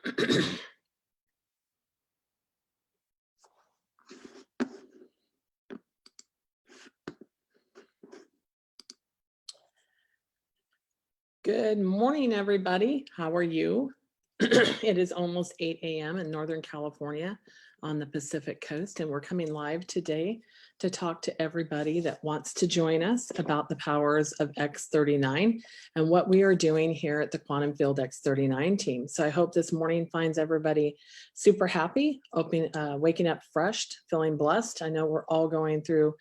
Good morning, everybody. How are you? It is almost 8 a.m. in Northern California on the Pacific Coast, and we're coming live today to talk to everybody that wants to join us about the powers of X39 and what we are doing here at the Quantum Field X39 team. So I hope this morning finds everybody super happy, waking up fresh, feeling blessed. I know we're all going through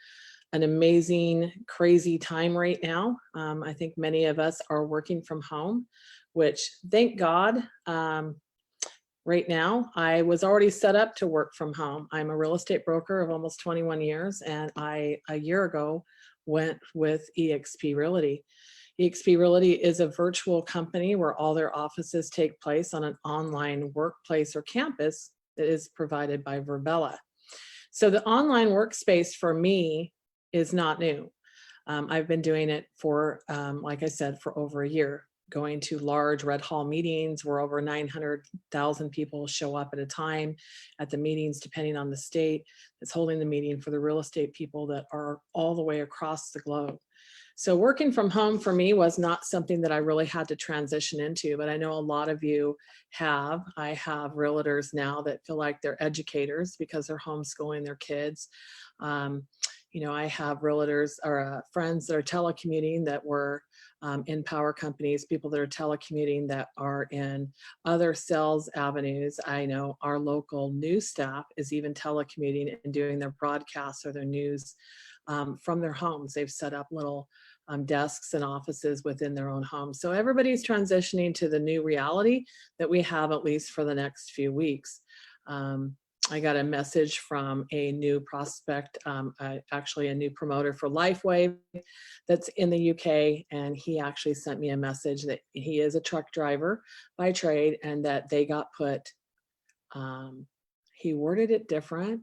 an amazing, crazy time right now. I think many of us are working from home, which thank God. Right now, I was already set up to work from home. I'm a real estate broker of almost 21 years, and I, a year ago, went with eXp Realty. eXp Realty is a virtual company where all their offices take place on an online workplace or campus that is provided by Verbella. So the online workspace for me is not new. I've been doing it for, like I said, for over a year, going to large Red Hall meetings where over 900,000 people show up at a time at the meetings, depending on the state that's holding the meeting, for the real estate people that are all the way across the globe. So working from home for me was not something that I really had to transition into, but I know a lot of you have. I have realtors now that feel like they're educators because they're homeschooling their kids. You know, I have realtors or friends that are telecommuting that were in power companies, people that are telecommuting that are in other sales avenues. I know our local news staff is even telecommuting and doing their broadcasts or their news from their homes. They've set up little desks and offices within their own homes. So everybody's transitioning to the new reality that we have, at least for the next few weeks. I got a message from a new prospect, actually a new promoter for LifeWave that's in the UK, and he actually sent me a message that he is a truck driver by trade and that they got put, he worded it different.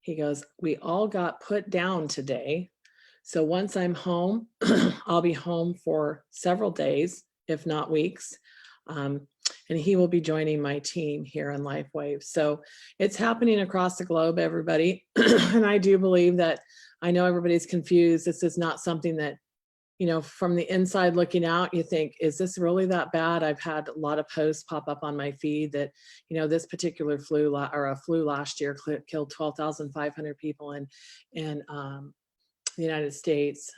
He goes, "We all got put down today. So once I'm home, I'll be home for several days, if not weeks. And he will be joining my team here on LifeWave." So it's happening across the globe, everybody. And I do believe that, I know everybody's confused. This is not something that, you know, from the inside looking out, you think, is this really that bad? I've had a lot of posts pop up on my feed that, you know, this particular flu last year killed 12,500 people in the United States,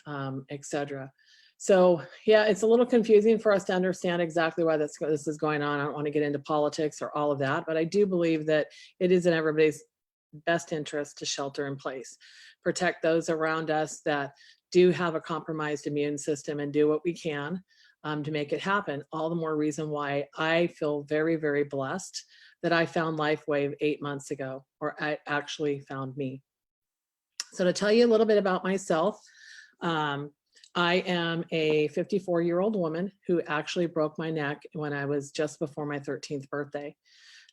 etc. So yeah, it's a little confusing for us to understand exactly why this is going on. I don't want to get into politics or all of that, but I do believe that it is in everybody's best interest to shelter in place, protect those around us that do have a compromised immune system, and do what we can to make it happen. All the more reason why I feel very, very blessed that I found LifeWave 8 months ago, or I actually found me. So to tell you a little bit about myself, I am a 54-year-old woman who actually broke my neck when I was just before my 13th birthday.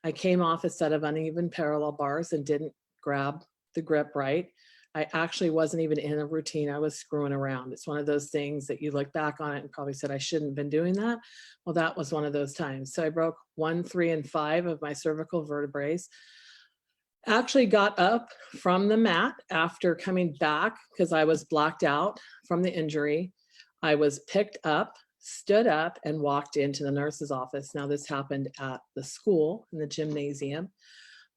I came off a set of uneven parallel bars and didn't grab the grip right. I actually wasn't even in a routine. I was screwing around. It's one of those things that you look back on it and probably said, I shouldn't have been doing that. Well, that was one of those times. So I broke 1, 3, and 5 of my cervical vertebrae. Actually got up from the mat after coming back because I was blacked out from the injury. I was picked up, stood up, and walked into the nurse's office. Now this happened at the school in the gymnasium.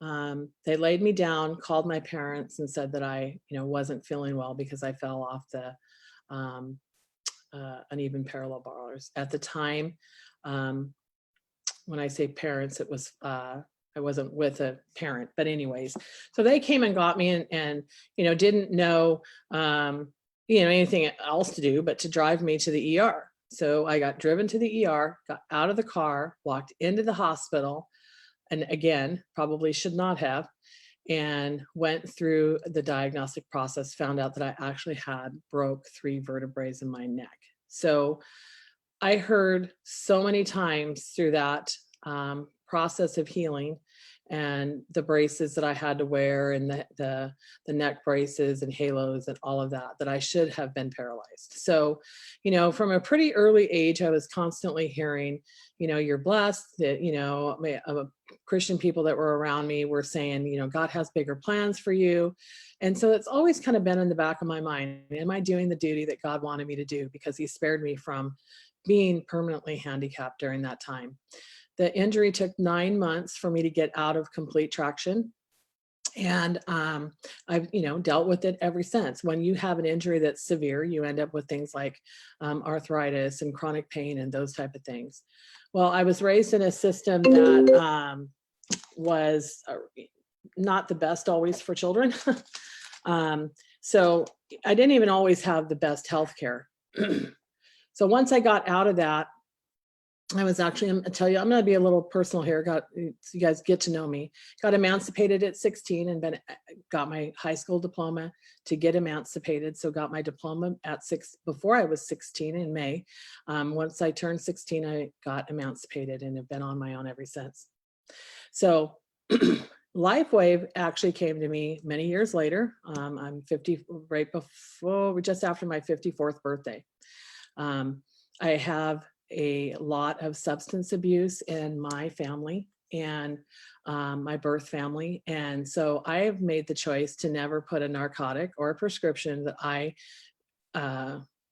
They laid me down, called my parents, and said that I, you know, wasn't feeling well because I fell off the uneven parallel bars. At the time, when I say parents, it was I wasn't with a parent, but anyways, so they came and got me and you know, didn't know, you know, anything else to do but to drive me to the ER. So I got driven to the ER, got out of the car, walked into the hospital, and again, probably should not have, and went through the diagnostic process, found out that I actually had broke 3 vertebrae in my neck. So I heard so many times through that process of healing and the braces that I had to wear, and the neck braces and halos and all of that, that I should have been paralyzed. So, you know, from a pretty early age, I was constantly hearing, you know, you're blessed, that, you know, Christian people that were around me were saying, you know, God has bigger plans for you. And so it's always kind of been in the back of my mind. Am I doing the duty that God wanted me to do? Because he spared me from being permanently handicapped during that time. The injury took 9 months for me to get out of complete traction. And I've, you know, dealt with it ever since. When you have an injury that's severe, you end up with things like arthritis and chronic pain and those type of things. Well, I was raised in a system that was not the best always for children. So I didn't even always have the best health care. So once I got out of that, I was actually, I'm going to be a little personal here, so you guys get to know me. Got emancipated at 16 and got my high school diploma to get emancipated. So got my diploma before I was 16 in May. Once I turned 16, I got emancipated and have been on my own ever since. So LifeWave actually came to me many years later. I'm 50, right before, just after my 54th birthday. I have a lot of substance abuse in my family and my birth family. And so I have made the choice to never put a narcotic or a prescription that I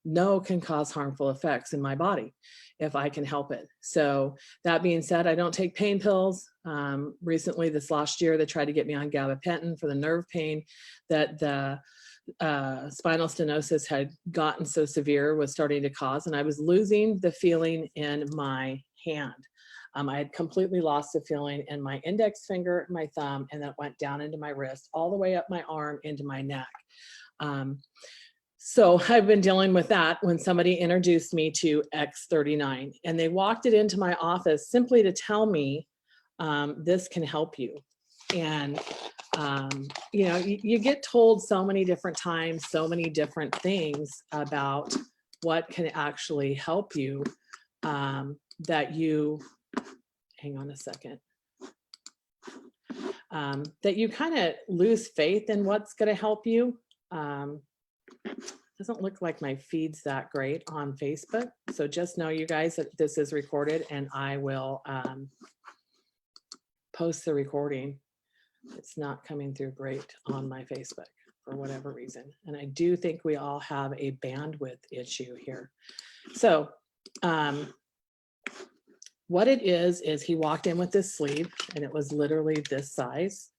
know can cause harmful effects in my body if I can help it. So that being said, I don't take pain pills. Recently, this last year, they tried to get me on gabapentin for the nerve pain that the spinal stenosis had gotten so severe, was starting to cause, and I was losing the feeling in my hand. I had completely lost the feeling in my index finger, my thumb, and that went down into my wrist, all the way up my arm into my neck. So I've been dealing with that when somebody introduced me to X39, and they walked it into my office simply to tell me, this can help you. And you know, you get told so many different times, so many different things about what can actually help you, that you, hang on a second, that you kind of lose faith in what's going to help you. Doesn't look like my feed's that great on Facebook. So just know, you guys, that this is recorded, and I will post the recording. It's not coming through great on my Facebook for whatever reason. And I do think we all have a bandwidth issue here. So what it is he walked in with this sleeve, and it was literally this size.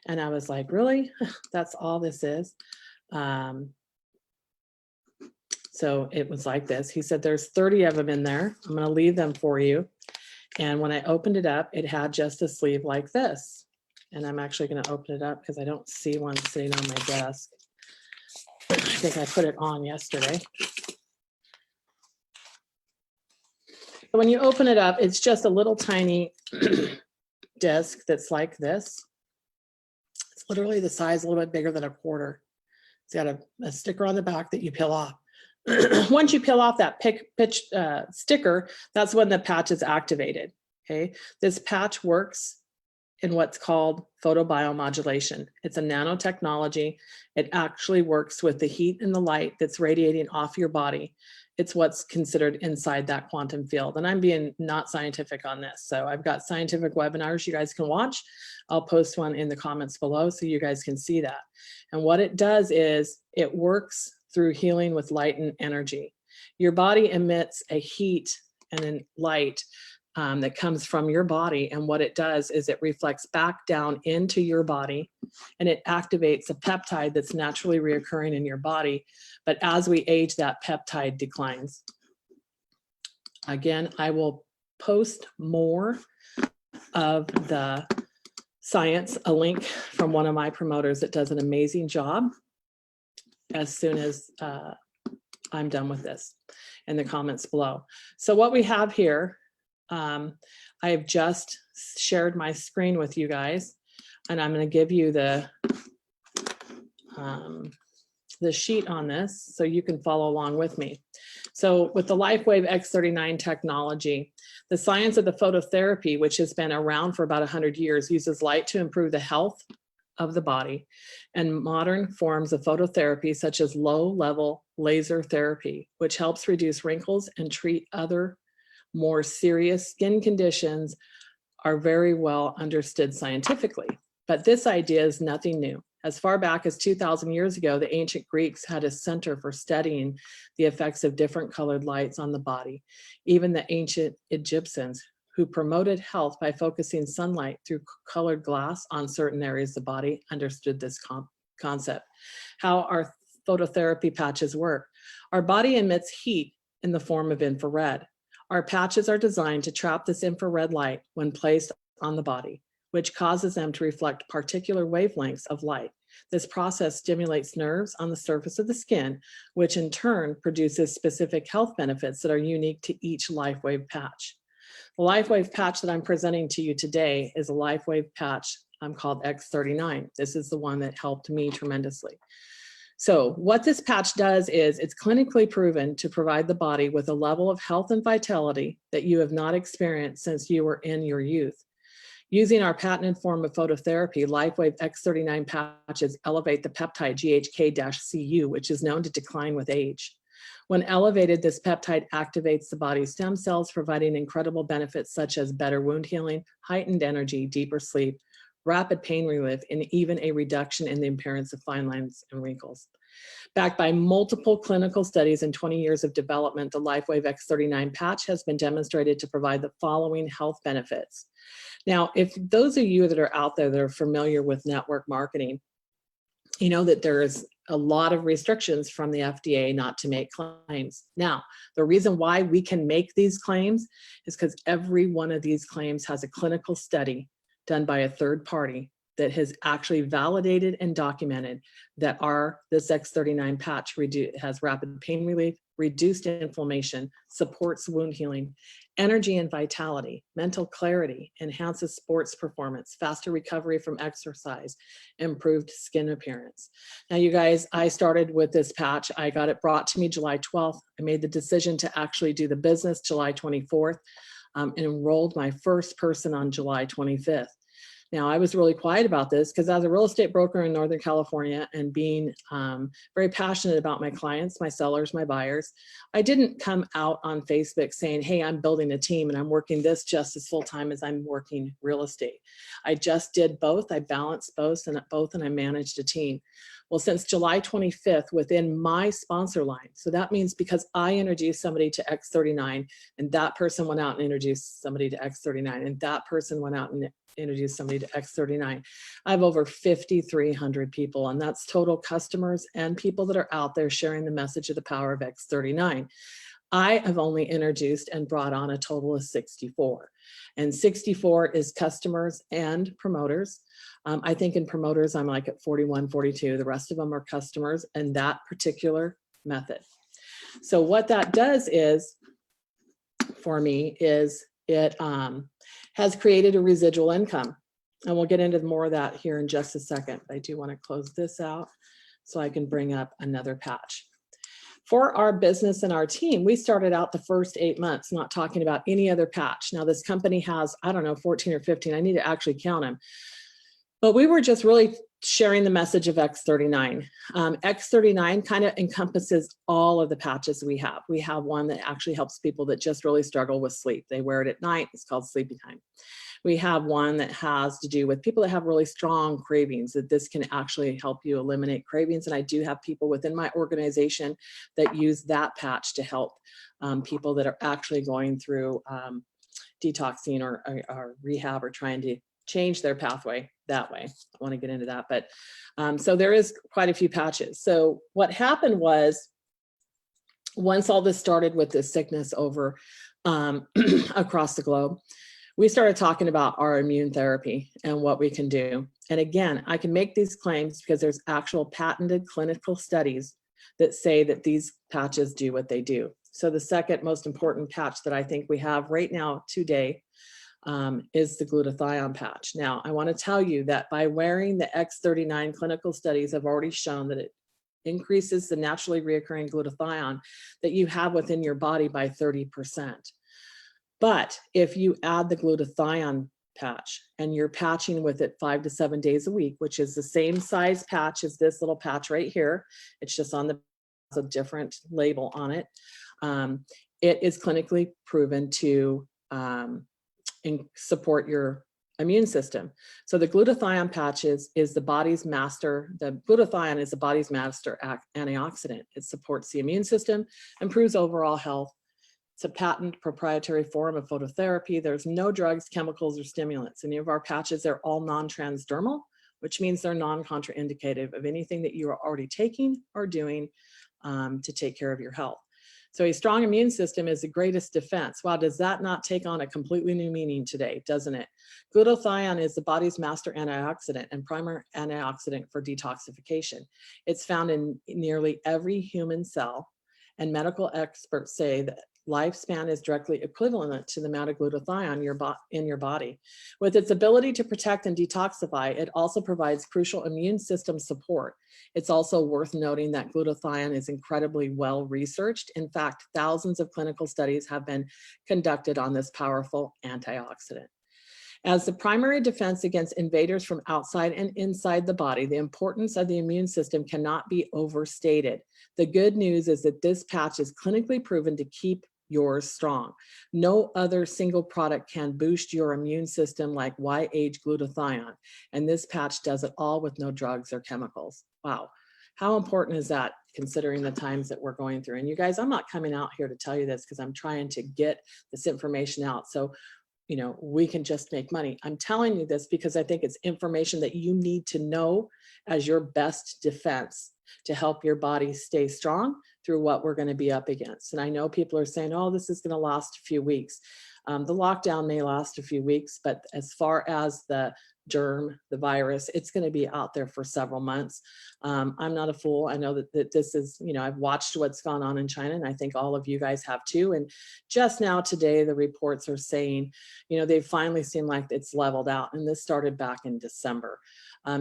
And I was like, really? That's all this is? So it was like this. He said, there's 30 of them in there. I'm going to leave them for you. And when I opened it up, it had just a sleeve like this. And I'm actually going to open it up because I don't see one sitting on my desk. I think I put it on yesterday. But when you open it up, it's just a little tiny disc that's like this. It's literally the size, a little bit bigger than a quarter. It's got a sticker on the back that you peel off. Once you peel off that sticker, that's when the patch is activated. Okay, this patch works in what's called photobiomodulation. It's a nanotechnology. It actually works with the heat and the light that's radiating off your body. It's what's considered inside that quantum field. And I'm being not scientific on this. So I've got scientific webinars you guys can watch. I'll post one in the comments below so you guys can see that. And what it does is it works through healing with light and energy. Your body emits a heat and a light that comes from your body. And what it does is it reflects back down into your body, and it activates a peptide that's naturally reoccurring in your body. But as we age, that peptide declines. Again, I will post more of the science, a link from one of my promoters that does an amazing job, as soon as I'm done with this, in the comments below. So what we have here, I have just shared my screen with you guys, and I'm going to give you the sheet on this so you can follow along with me. So with the LifeWave X39 technology, the science of the phototherapy, which has been around for about 100 years, uses light to improve the health of the body, and modern forms of phototherapy, such as low-level laser therapy, which helps reduce wrinkles and treat other more serious skin conditions, are very well understood scientifically. But this idea is nothing new. As far back as 2,000 years ago, the ancient Greeks had a center for studying the effects of different colored lights on the body. Even the ancient Egyptians, who promoted health by focusing sunlight through colored glass on certain areas of the body, understood this concept. How our phototherapy patches work. Our body emits heat in the form of infrared. Our patches are designed to trap this infrared light when placed on the body, which causes them to reflect particular wavelengths of light. This process stimulates nerves on the surface of the skin, which in turn produces specific health benefits that are unique to each LifeWave patch. The LifeWave patch that I'm presenting to you today is a LifeWave patch called X39. This is the one that helped me tremendously. So what this patch does is it's clinically proven to provide the body with a level of health and vitality that you have not experienced since you were in your youth. Using our patented form of phototherapy, LifeWave X39 patches elevate the peptide GHK-Cu, which is known to decline with age. When elevated, this peptide activates the body's stem cells, providing incredible benefits such as better wound healing, heightened energy, deeper sleep, rapid pain relief, and even a reduction in the appearance of fine lines and wrinkles. Backed by multiple clinical studies and 20 years of development, the LifeWave X39 patch has been demonstrated to provide the following health benefits. Now, if those of you that are out there that are familiar with network marketing, you know that there is a lot of restrictions from the FDA not to make claims. Now, the reason why we can make these claims is because every one of these claims has a clinical study done by a third party that has actually validated and documented that this X39 patch has rapid pain relief, reduced inflammation, supports wound healing, energy and vitality, mental clarity, enhances sports performance, faster recovery from exercise, improved skin appearance. Now, you guys, I started with this patch. I got it brought to me July 12th. I made the decision to actually do the business July 24th, and enrolled my first person on July 25th. Now, I was really quiet about this because as a real estate broker in Northern California and being very passionate about my clients, my sellers, my buyers, I didn't come out on Facebook saying, hey, I'm building a team and I'm working this just as full-time as I'm working real estate. I just did both. I balanced both and I managed a team. Well, since July 25th, within my sponsor line, so that means because I introduced somebody to X39 and that person went out and introduced somebody to X39 and that person went out and introduced somebody to X39. I have over 5,300 people, and that's total customers and people that are out there sharing the message of the power of X39. I have only introduced and brought on a total of 64, and 64 is customers and promoters. I think in promoters, I'm like at 41, 42. The rest of them are customers and that particular method. So what that does is, for me, is it has created a residual income. And we'll get into more of that here in just a second. I do want to close this out so I can bring up another patch. For our business and our team, we started out the first 8 months not talking about any other patch. Now this company has, I don't know, 14 or 15. I need to actually count them. But we were just really sharing the message of X39. X39 kind of encompasses all of the patches we have. We have one that actually helps people that just really struggle with sleep. They wear it at night. It's called Sleepy Time. We have one that has to do with people that have really strong cravings, that this can actually help you eliminate cravings. And I do have people within my organization that use that patch to help people that are actually going through detoxing or rehab or trying to change their pathway that way. I want to get into that, but so there is quite a few patches. So what happened was, once all this started with this sickness over across the globe, we started talking about our immune therapy and what we can do. And again, I can make these claims because there's actual patented clinical studies that say that these patches do what they do. So the second most important patch that I think we have right now today is the glutathione patch. Now, I want to tell you that by wearing the X39, clinical studies have already shown that it increases the naturally reoccurring glutathione that you have within your body by 30%. But if you add the glutathione patch and you're patching with it 5 to 7 days a week, which is the same size patch as this little patch right here, it's just on a different label on it. It is clinically proven to support your immune system. So the glutathione patches is the body's master, the glutathione is the body's master antioxidant. It supports the immune system, improves overall health. It's a patent proprietary form of phototherapy. There's no drugs, chemicals, or stimulants. Any of our patches, they're all non-transdermal, which means they're non-contraindicative of anything that you are already taking or doing to take care of your health. So a strong immune system is the greatest defense. Wow, does that not take on a completely new meaning today, doesn't it? Glutathione is the body's master antioxidant and primary antioxidant for detoxification. It's found in nearly every human cell, and medical experts say that lifespan is directly equivalent to the amount of glutathione in your body. With its ability to protect and detoxify, it also provides crucial immune system support. It's also worth noting that glutathione is incredibly well researched. In fact, thousands of clinical studies have been conducted on this powerful antioxidant. As the primary defense against invaders from outside and inside the body, the importance of the immune system cannot be overstated. The good news is that this patch is clinically proven to keep yours strong. No other single product can boost your immune system like YH glutathione, and this patch does it all with no drugs or chemicals. Wow, how important is that considering the times that we're going through? And you guys, I'm not coming out here to tell you this because I'm trying to get this information out so we can just make money. I'm telling you this because I think it's information that you need to know as your best defense to help your body stay strong through what we're going to be up against. And I know people are saying, oh, this is going to last a few weeks. The lockdown may last a few weeks, but as far as the germ, the virus, it's going to be out there for several months. I'm not a fool. I know that this is, I've watched what's gone on in China, and I think all of you guys have too. And just now today, the reports are saying, they've finally seemed like it's leveled out, and this started back in December.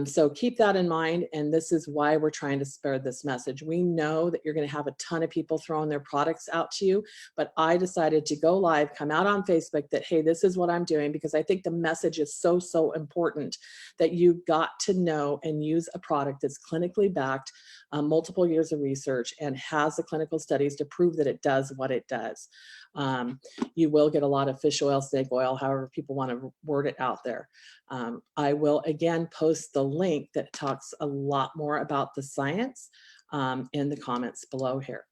So keep that in mind, and this is why we're trying to spread this message. We know that you're going to have a ton of people throwing their products out to you, but I decided to go live, come out on Facebook that, hey, this is what I'm doing, because I think the message is so, so important that you've got to know and use a product that's clinically backed, multiple years of research, and has the clinical studies to prove that it does what it does. You will get a lot of fish oil, snake oil, however people want to word it out there. I will again post the link that talks a lot more about the science in the comments below here.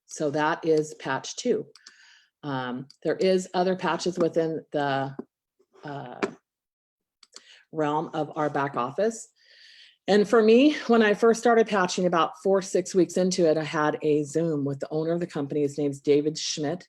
So that is patch 2. There is other patches within the realm of our back office. And for me, when I first started patching about 4 or 6 weeks into it, I had a Zoom with the owner of the company. His name's David Schmidt.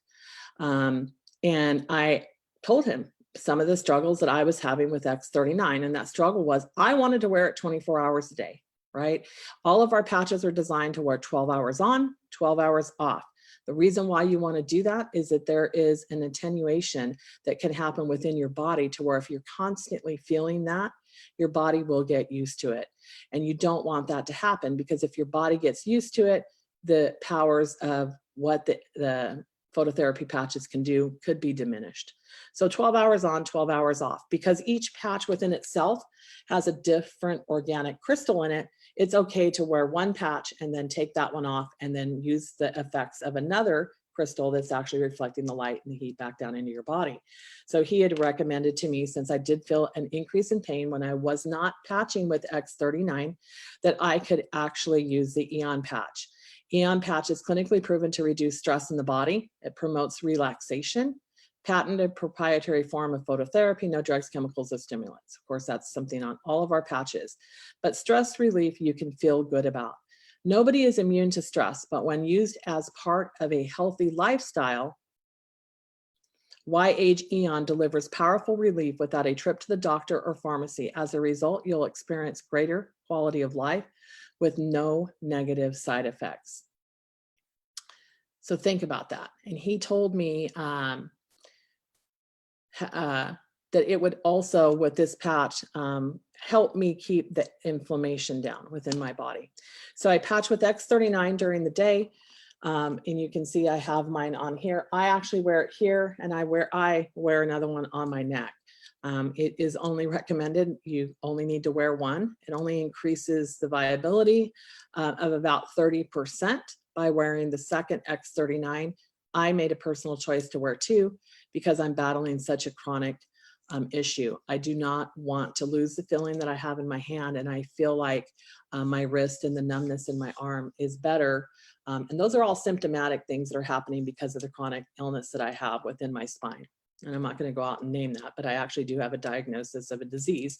And I told him some of the struggles that I was having with X39. And that struggle was I wanted to wear it 24 hours a day, right? All of our patches are designed to wear 12 hours on, 12 hours off. The reason why you want to do that is that there is an attenuation that can happen within your body to where if you're constantly feeling that, your body will get used to it. And you don't want that to happen, because if your body gets used to it, the powers of what the phototherapy patches can do could be diminished. So 12 hours on, 12 hours off, because each patch within itself has a different organic crystal in it. It's okay to wear one patch and then take that one off and then use the effects of another crystal that's actually reflecting the light and the heat back down into your body. So he had recommended to me, since I did feel an increase in pain when I was not patching with X39, that I could actually use the Eon patch. Eon patch is clinically proven to reduce stress in the body. It promotes relaxation. Patented proprietary form of phototherapy, no drugs, chemicals, or stimulants. Of course, that's something on all of our patches. But stress relief you can feel good about. Nobody is immune to stress, but when used as part of a healthy lifestyle, YH Eon delivers powerful relief without a trip to the doctor or pharmacy. As a result, you'll experience greater quality of life with no negative side effects. So think about that. And he told me that that it would also, with this patch, help me keep the inflammation down within my body. So I patch with X39 during the day. And you can see I have mine on here. I actually wear it here, and I wear another one on my neck. It is only recommended, you only need to wear one. It only increases the viability of about 30% by wearing the second X39. I made a personal choice to wear two because I'm battling such a chronic issue. I do not want to lose the feeling that I have in my hand, and I feel like my wrist and the numbness in my arm is better. And those are all symptomatic things that are happening because of the chronic illness that I have within my spine. And I'm not going to go out and name that, but I actually do have a diagnosis of a disease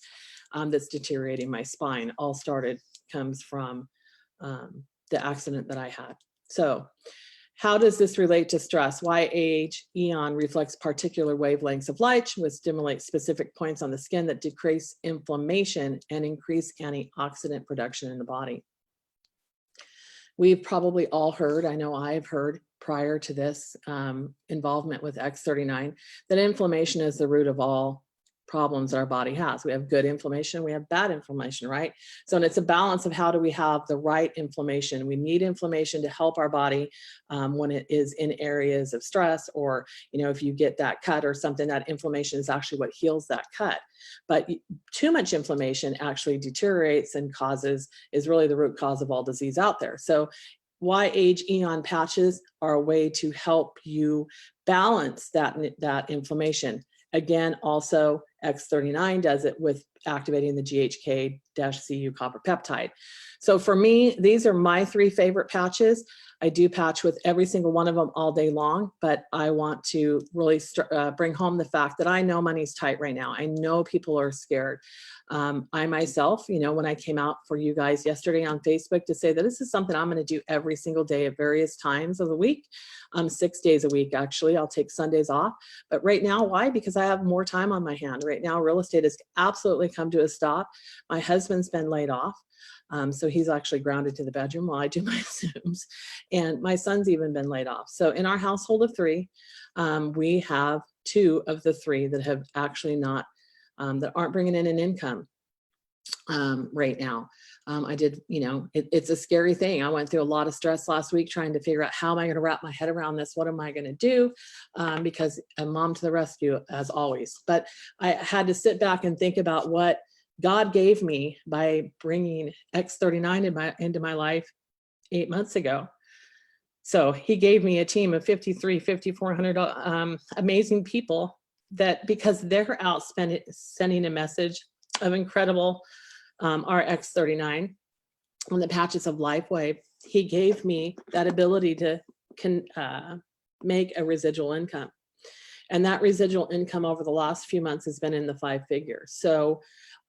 that's deteriorating my spine. All comes from the accident that I had. So how does this relate to stress? Why age eon reflects particular wavelengths of light, which stimulate specific points on the skin that decrease inflammation and increase antioxidant production in the body. We've probably all heard, I know I've heard prior to this involvement with X39, that inflammation is the root of all problems our body has. We have good inflammation, we have bad inflammation, right? So, and it's a balance of how do we have the right inflammation. We need inflammation to help our body when it is in areas of stress, or, you know, if you get that cut or something, that inflammation is actually what heals that cut. But too much inflammation actually deteriorates and is really the root cause of all disease out there. So why age eon patches are a way to help you balance that inflammation. Again, also X39 does it with activating the GHK-Cu copper peptide. So for me, these are my three favorite patches. I do patch with every single one of them all day long, but I want to really bring home the fact that I know money's tight right now. I know people are scared. I myself, you know, when I came out for you guys yesterday on Facebook to say that this is something I'm going to do every single day at various times of the week, 6 days a week, actually, I'll take Sundays off. But right now, why? Because I have more time on my hand. Right now, real estate has absolutely come to a stop. My husband's been laid off. So he's actually grounded to the bedroom while I do my Zooms. And my son's even been laid off. So in our household of three, we have two of the three that have actually not, that aren't bringing in an income right now. I did, you know, it's a scary thing. I went through a lot of stress last week trying to figure out how am I going to wrap my head around this? What am I going to do? Because a mom to the rescue, as always. But I had to sit back and think about what God gave me by bringing X39 into my life 8 months ago. So he gave me a team of 5,400 amazing people that, because they're out sending a message of incredible X39 on the patches of LifeWave, he gave me that ability to make a residual income. And that residual income over the last few months has been in the 5 figures. So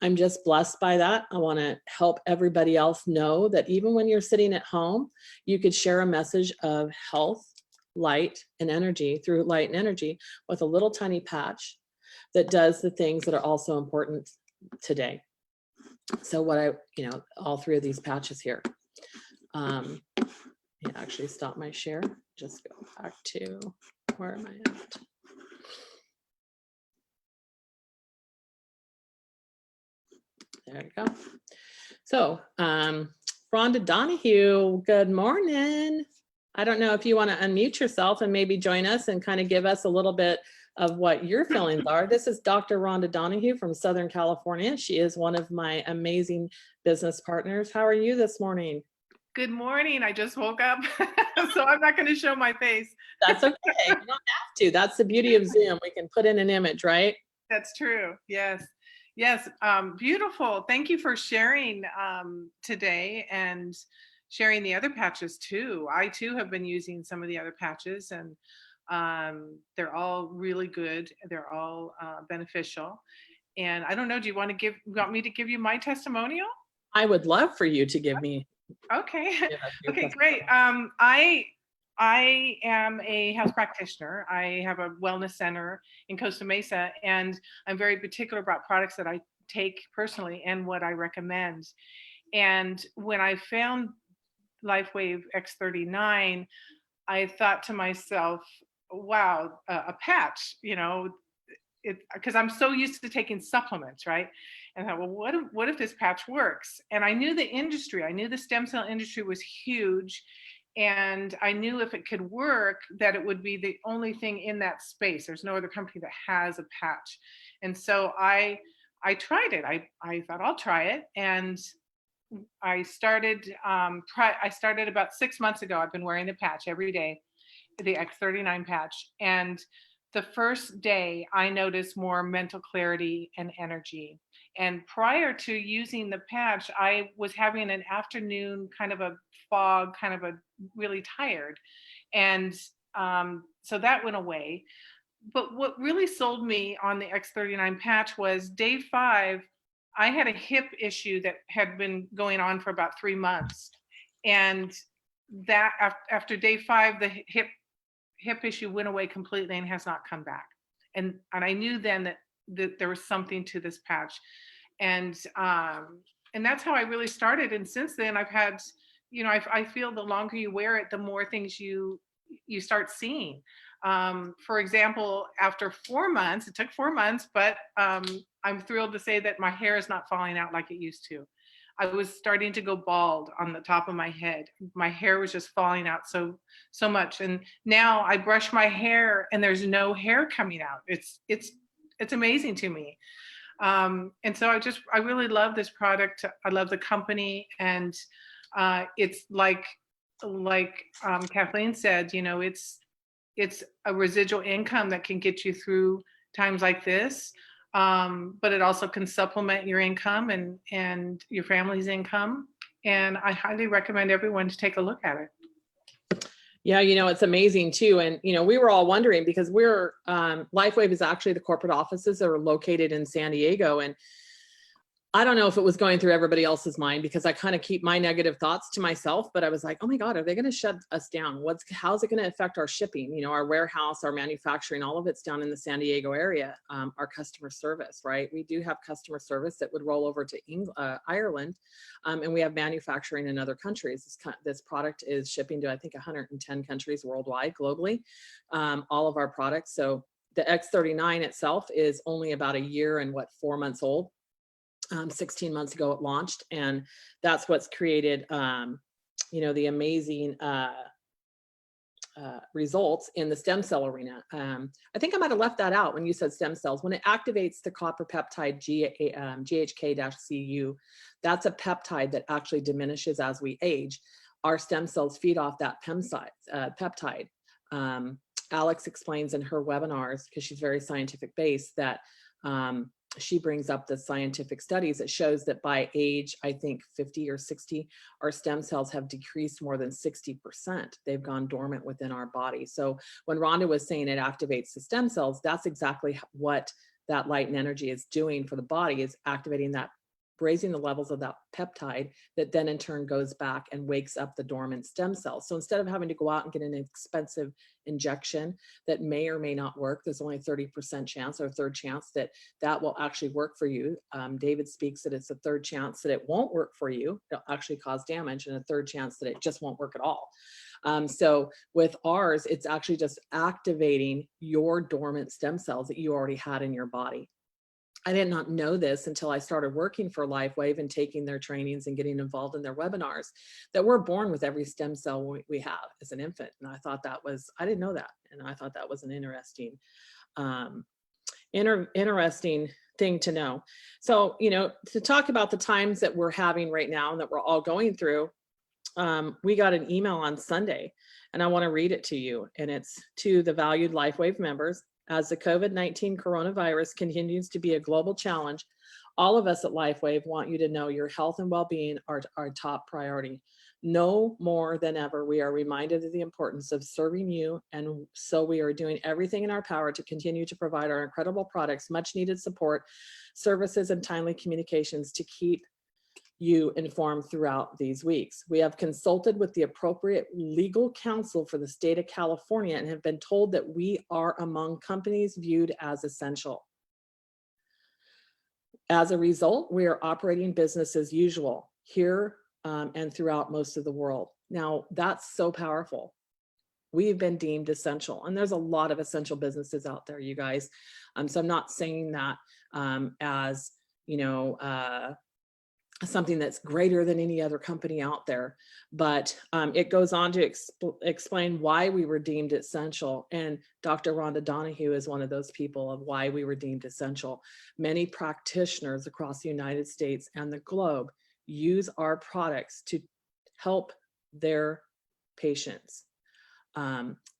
I'm just blessed by that. I want to help everybody else know that even when you're sitting at home, you could share a message of health, light, and energy through light and energy with a little tiny patch that does the things that are also important today. So what all 3 of these patches here. Actually stop my share. Just go back to, where am I at? There you go. So, Rhonda Donahue, good morning. I don't know if you want to unmute yourself and maybe join us and kind of give us a little bit of what your feelings are. This is Dr. Rhonda Donahue from Southern California. She is one of my amazing business partners. How are you this morning? Good morning. I just woke up, so I'm not going to show my face. That's okay. You don't have to. That's the beauty of Zoom. We can put in an image, right? That's true. Yes. Yes. Beautiful. Thank you for sharing today and sharing the other patches too. I too have been using some of the other patches, and they're all really good. They're all beneficial. And I don't know, do you want me to give you my testimonial? I would love for you to give me. Okay. Okay, great. I am a health practitioner. I have a wellness center in Costa Mesa, and I'm very particular about products that I take personally and what I recommend. And when I found LifeWave X39, I thought to myself, wow, a patch, because I'm so used to taking supplements, right? And I thought, well, what if this patch works? And I knew I knew the stem cell industry was huge. And I knew if it could work, that it would be the only thing in that space. There's no other company that has a patch. And so I tried it. I thought I'll try it. And I started about 6 months ago. I've been wearing the patch every day, the X39 patch. And the first day I noticed more mental clarity and energy. And prior to using the patch, I was having an afternoon kind of a fog, kind of a really tired. And so that went away. But what really sold me on the X39 patch was day 5. I had a hip issue that had been going on for about 3 months. And that after day 5, the hip issue went away completely and has not come back. And I knew then that there was something to this patch. And that's how I really started. And since then I've had, I feel the longer you wear it, the more things you start seeing. For example, after 4 months, it took 4 months, but I'm thrilled to say that my hair is not falling out like it used to. I was starting to go bald on the top of my head. My hair was just falling out so much. And now I brush my hair and there's no hair coming out. It's amazing to me. And so I really love this product. I love the company. And it's like Kathleen said, it's a residual income that can get you through times like this. But it also can supplement your income and your family's income. And I highly recommend everyone to take a look at it. Yeah, it's amazing too. And, we were all wondering because we're, LifeWave is actually the corporate offices that are located in San Diego. And I don't know if it was going through everybody else's mind because I kind of keep my negative thoughts to myself, but I was like, oh my God, are they going to shut us down? How's it going to affect our shipping? Our warehouse, our manufacturing, all of it's down in the San Diego area. Our customer service, right? We do have customer service that would roll over to Ireland. And we have manufacturing in other countries. This product is shipping to, I think, 110 countries worldwide, globally, all of our products. So the X39 itself is only about a year and 4 months old. 16 months ago it launched, and that's what's created the amazing results in the stem cell arena. I think I might have left that out when you said stem cells. When it activates the copper peptide GHK-Cu, that's a peptide that actually diminishes as we age. Our stem cells feed off that peptide. Alex explains in her webinars, because she's very scientific based, that she brings up the scientific studies that shows that by age, I think 50 or 60, our stem cells have decreased more than 60%. They've gone dormant within our body. So when Rhonda was saying it activates the stem cells, that's exactly what that light and energy is doing for the body, is activating that, raising the levels of that peptide that then in turn goes back and wakes up the dormant stem cells. So instead of having to go out and get an expensive injection that may or may not work, there's only a 30% chance or a third chance that that will actually work for you. David speaks that it's a third chance that it won't work for you. It'll actually cause damage, and a third chance that it just won't work at all. So with ours, it's actually just activating your dormant stem cells that you already had in your body. I did not know this until I started working for LifeWave and taking their trainings and getting involved in their webinars, that we're born with every stem cell we have as an infant. And I thought I didn't know that. And I thought that was an interesting, interesting thing to know. So, to talk about the times that we're having right now and that we're all going through, we got an email on Sunday, and I want to read it to you. And it's to the valued LifeWave members. As the COVID-19 coronavirus continues to be a global challenge, all of us at LifeWave want you to know your health and well-being are our top priority. No more than ever, we are reminded of the importance of serving you, and so we are doing everything in our power to continue to provide our incredible products, much needed support, services, and timely communications to keep you informed throughout these weeks. We have consulted with the appropriate legal counsel for the state of California and have been told that we are among companies viewed as essential. As a result, we are operating business as usual here and throughout most of the world. Now, that's so powerful. we've been deemed essential. And there's a lot of essential businesses out there, you guys. So I'm not saying that as, you know, something that's greater than any other company out there. But it goes on to explain why we were deemed essential. And Dr. Rhonda Donahue is one of those people of why we were deemed essential. Many practitioners across the United States and the globe use our products to help their patients.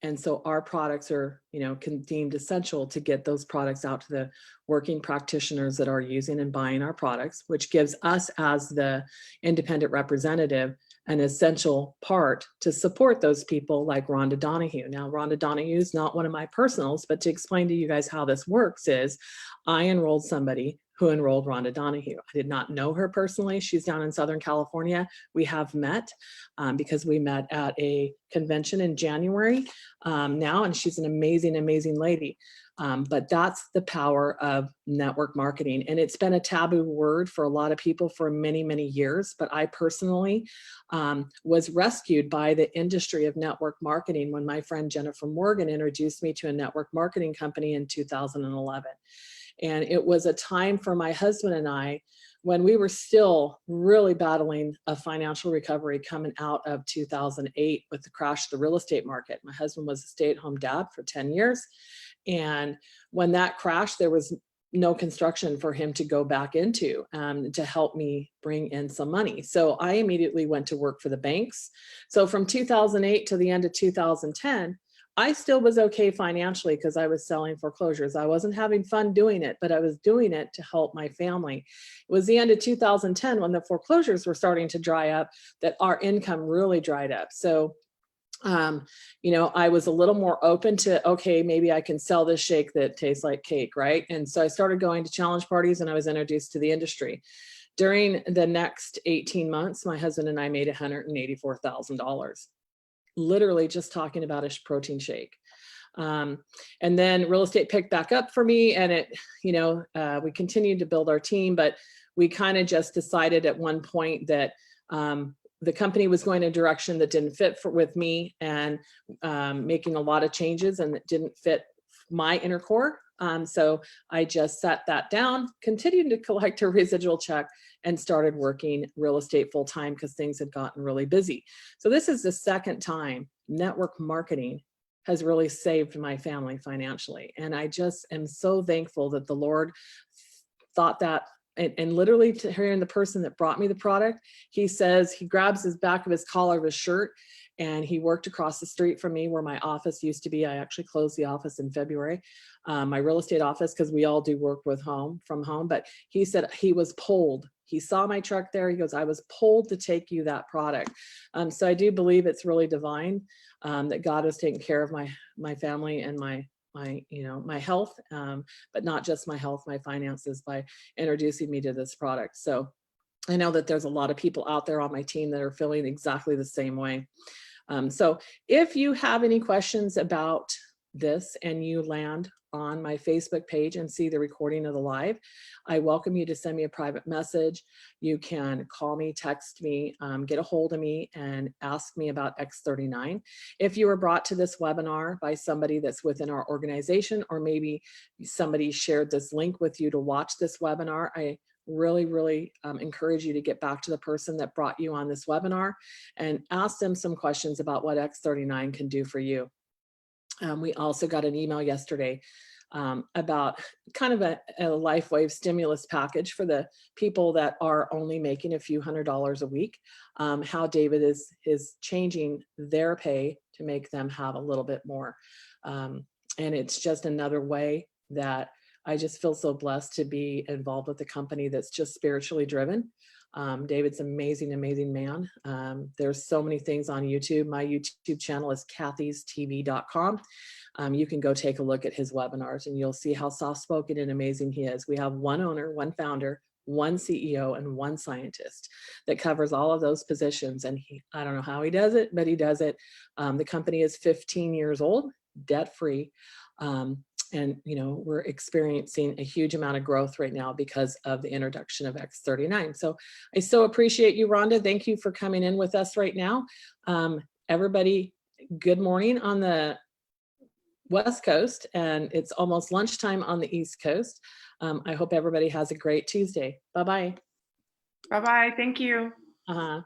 And so our products are, you know, deemed essential to get those products out to the working practitioners that are using and buying our products, which gives us as the independent representative an essential part to support those people like Rhonda Donahue. Now, Rhonda Donahue is not one of my personals, but to explain to you guys how this works is I enrolled somebody who enrolled Rhonda Donahue. I did not know her personally. She's down in Southern California. We have met because we met at a convention in January now, and she's an amazing, amazing lady. But that's the power of network marketing. And it's been a taboo word for a lot of people for many, many years. But I personally was rescued by the industry of network marketing when my friend Jennifer Morgan introduced me to a network marketing company in 2011. And it was a time for my husband and I when we were still really battling a financial recovery coming out of 2008 with the crash of the real estate market. My husband was a stay-at-home dad for 10 years. And when that crashed, there was no construction for him to go back into to help me bring in some money. So I immediately went to work for the banks. So from 2008 to the end of 2010, I still was okay financially because I was selling foreclosures. I wasn't having fun doing it, but I was doing it to help my family. It was the end of 2010 when the foreclosures were starting to dry up that our income really dried up. So, you know, I was a little more open to, okay, maybe I can sell this shake that tastes like cake, right? And so I started going to challenge parties and I was introduced to the industry. During the next 18 months, my husband and I made $184,000. Literally just talking about a protein shake. And then real estate picked back up for me and it, you know, we continued to build our team, but we kind of just decided at one point that the company was going in a direction that didn't fit with me and making a lot of changes and it didn't fit my inner core. So I just set that down, continued to collect a residual check and started working real estate full time because things had gotten really busy. So this is the second time network marketing has really saved my family financially. And I just am so thankful that the Lord thought that. And literally to hearing the person that brought me the product, he says, he grabs his back of his collar of his shirt and he worked across the street from me where my office used to be. I actually closed the office in February, my real estate office, because we all do work from home. But he said he was pulled. He saw my truck there. He goes, I was pulled to take you that product. So I do believe it's really divine that God has taken care of my family and my health, but not just my health, my finances by introducing me to this product. So I know that there's a lot of people out there on my team that are feeling exactly the same way. So if you have any questions about this and you land on my Facebook page and see the recording of the live, I welcome you to send me a private message. You can call me, text me, get a hold of me and ask me about X39. If you were brought to this webinar by somebody that's within our organization, or maybe somebody shared this link with you to watch this webinar, I really encourage you to get back to the person that brought you on this webinar and ask them some questions about what X39 can do for you. We also got an email yesterday about kind of a LifeWave stimulus package for the people that are only making a few $100s a week, how David is changing their pay to make them have a little bit more. And it's just another way that I just feel so blessed to be involved with a company that's just spiritually driven. David's amazing man. There's so many things on YouTube. My YouTube channel is kathystv.com. You can go take a look at his webinars and you'll see how soft-spoken and amazing he is. We have one owner, one founder, one CEO, and one scientist that covers all of those positions. And I don't know how he does it, but he does it. The company is 15 years old, debt-free. And, you know, we're experiencing a huge amount of growth right now because of the introduction of X39. So I so appreciate you, Rhonda. Thank you for coming in with us right now. Everybody good morning on the West Coast, and it's almost lunchtime on the East Coast. I hope everybody has a great Tuesday. Bye-bye. Bye-bye. Thank you. Uh-huh.